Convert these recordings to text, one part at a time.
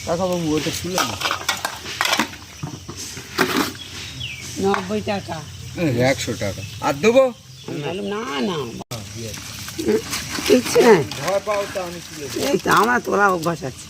কাকাবাবু ওটা ছিল 90 টাকা। 100 টাকা আর দেবো না না ইচ্ছে নাই, ভয় পাও তো আমি এই তো আমার তোলা অভ্যাস আছে।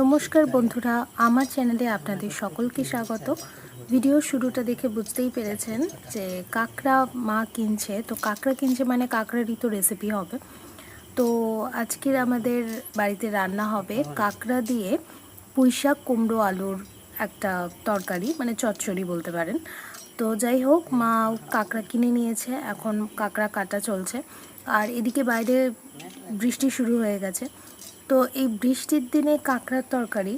নমস্কার বন্ধুরা, আমার চ্যানেলে আপনাদের সকলকে স্বাগত। ভিডিও শুরুটা দেখে বুঝতেই পেরেছেন যে কাঁকড়া মা কিনছে, তো কাঁকড়া কিনছে মানে কাঁকড়ারই তো রেসিপি হবে। তো আজকের আমাদের বাড়িতে রান্না হবে কাঁকড়া দিয়ে পুঁইশাক কুমড়ো আলুর একটা তরকারি, মানে চচ্চড়ি বলতে পারেন। তো যাই হোক, মা কাঁকড়া কিনে নিয়েছে, এখন কাঁকড়া কাটা চলছে। আর এদিকে বাইরে বৃষ্টি শুরু হয়ে গেছে। তো এই বৃষ্টির দিনে কাঁকড়ার তরকারি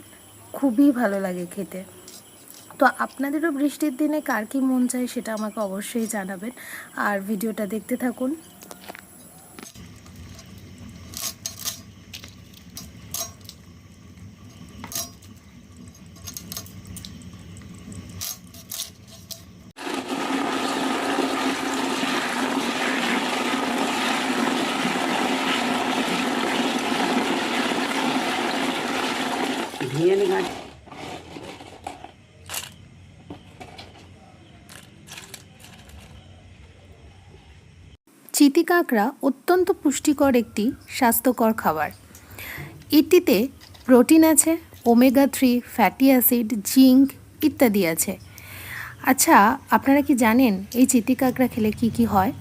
খুবই ভালো লাগে খেতে। তো আপনাদেরও বৃষ্টির দিনে কার কী মন চায় সেটা আমাকে অবশ্যই জানাবেন, আর ভিডিওটা দেখতে থাকুন। ভিয়ানি গাছ চিতি কাঁকড়া অত্যন্ত পুষ্টিকর একটি স্বাস্থ্যকর খাবার। এটিতে প্রোটিন আছে, ওমেগা 3 ফ্যাটি অ্যাসিড, জিঙ্ক ইত্যাদি আছে। আচ্ছা, আপনারা কি জানেন এই চিতি কাঁকড়া খেলে কি কি হয়?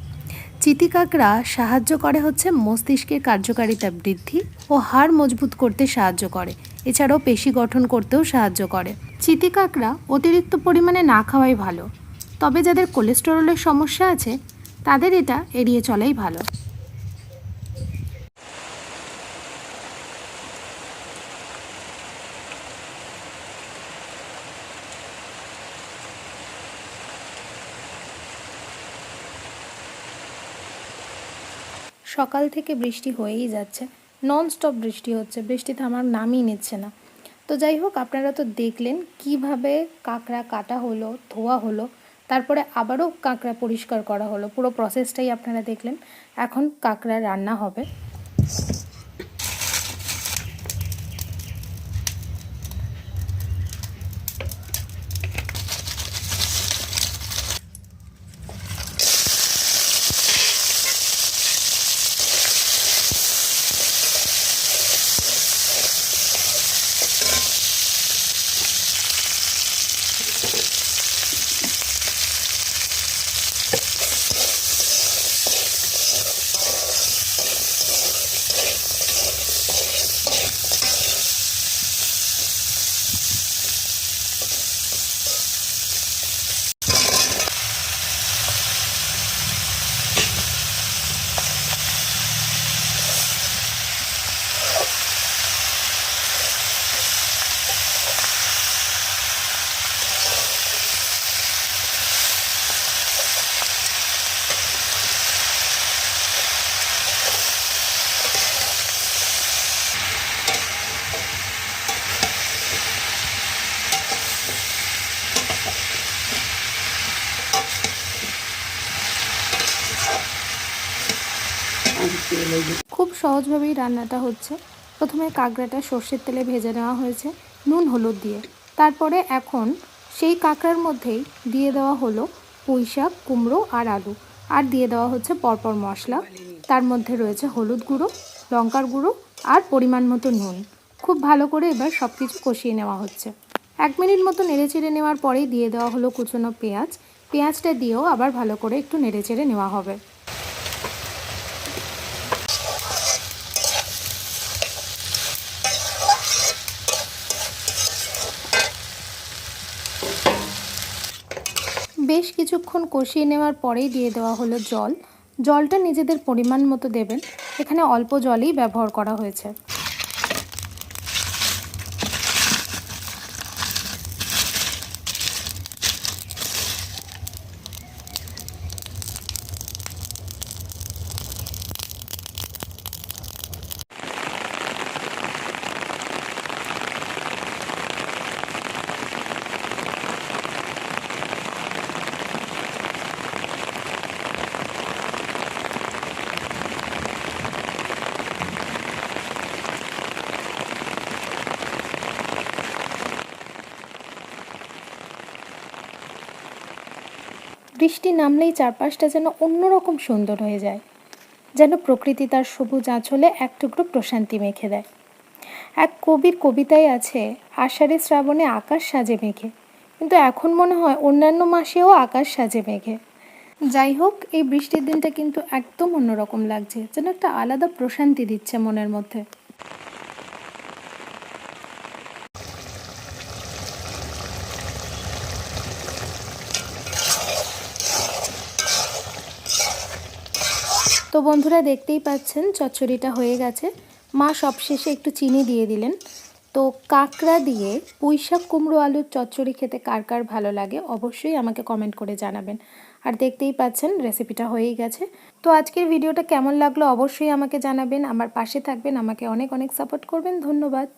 চিতি কাঁকড়া সাহায্য করে হচ্ছে মস্তিষ্কের কার্যকারিতা বৃদ্ধি ও হাড় মজবুত করতে সাহায্য করে, এছাড়াও পেশি গঠন করতেও সাহায্য করে। চিতি কাঁকড়া অতিরিক্ত পরিমাণে না খাওয়াই ভালো, তবে যাদের কোলেস্টেরলের সমস্যা আছে তাদের এটা এড়িয়ে চলাই ভালো। সকাল থেকে বৃষ্টি হয়েই যাচ্ছে, ননস্টপ বৃষ্টি হচ্ছে, বৃষ্টি থামার নামই নিচ্ছে না। তো যাই হোক, আপনারা তো দেখলেন কিভাবে কাঁকড়া কাটা হলো, ধোয়া হলো, তারপরে আবারও কাঁকড়া পরিষ্কার করা হলো, পুরো প্রসেসটাই আপনারা দেখলেন। এখন কাঁকড়া রান্না হবে। খুব সহজভাবেই রান্নাটা হচ্ছে। প্রথমে কাঁকড়াটা সর্ষের তেলে ভেজে নেওয়া হয়েছে নুন হলুদ দিয়ে। তারপরে এখন সেই কাঁকড়ার মধ্যেই দিয়ে দেওয়া হলো পুঁইশাক, কুমড়ো আর আলু, আর দিয়ে দেওয়া হচ্ছে পরপর মশলা। তার মধ্যে রয়েছে হলুদ গুঁড়ো, লঙ্কার গুঁড়ো আর পরিমাণ মতো নুন। খুব ভালো করে এবার সব কিছু কষিয়ে নেওয়া হচ্ছে। 1 মিনিট মতো নেড়েচেড়ে নেওয়ার পরেই দিয়ে দেওয়া হলো কুচনো পেঁয়াজ। পেঁয়াজটা দিয়েও আবার ভালো করে একটু নেড়েচেড়ে নেওয়া হবে। বেশ কিছুক্ষণ কষিয়ে নেওয়ার পরেই দিয়ে দেওয়া হলো জল। জলটা নিজেদের পরিমাণ মতো দেবেন, এখানে অল্প জলই ব্যবহার করা হয়েছে। বৃষ্টি নামলেই চারপাশটা যেন অন্যরকম সুন্দর হয়ে যায়, যেন প্রকৃতি তার সবুজ আঁচলে এক টুকরো প্রশান্তি মেখে দেয়। এক কবির কবিতায় আছে, আষাঢ়ে শ্রাবণে আকাশ সাজে মেঘে, কিন্তু এখন মনে হয় অন্যান্য মাসেও আকাশ সাজে মেঘে। যাই হোক, এই বৃষ্টির দিনটা কিন্তু একদম অন্যরকম লাগছে, যেন একটা আলাদা প্রশান্তি দিচ্ছে মনের মধ্যে। তো বন্ধুরা, দেখতেই পাচ্ছেন চচ্চড়িটা হয়ে গেছে। মা সবশেষে একটু চিনি দিয়ে দিলেন। তো কাঁকড়া দিয়ে পুঁইশাক কুমড়ো আলুর চচ্চড়ি খেতে কার কার ভালো লাগে অবশ্যই আমাকে কমেন্ট করে জানাবেন। আর দেখতেই পাচ্ছেন রেসিপিটা হয়েই গেছে। তো আজকের ভিডিওটা কেমন লাগলো অবশ্যই আমাকে জানাবেন, আমার পাশে থাকবেন, আমাকে অনেক অনেক সাপোর্ট করবেন। ধন্যবাদ।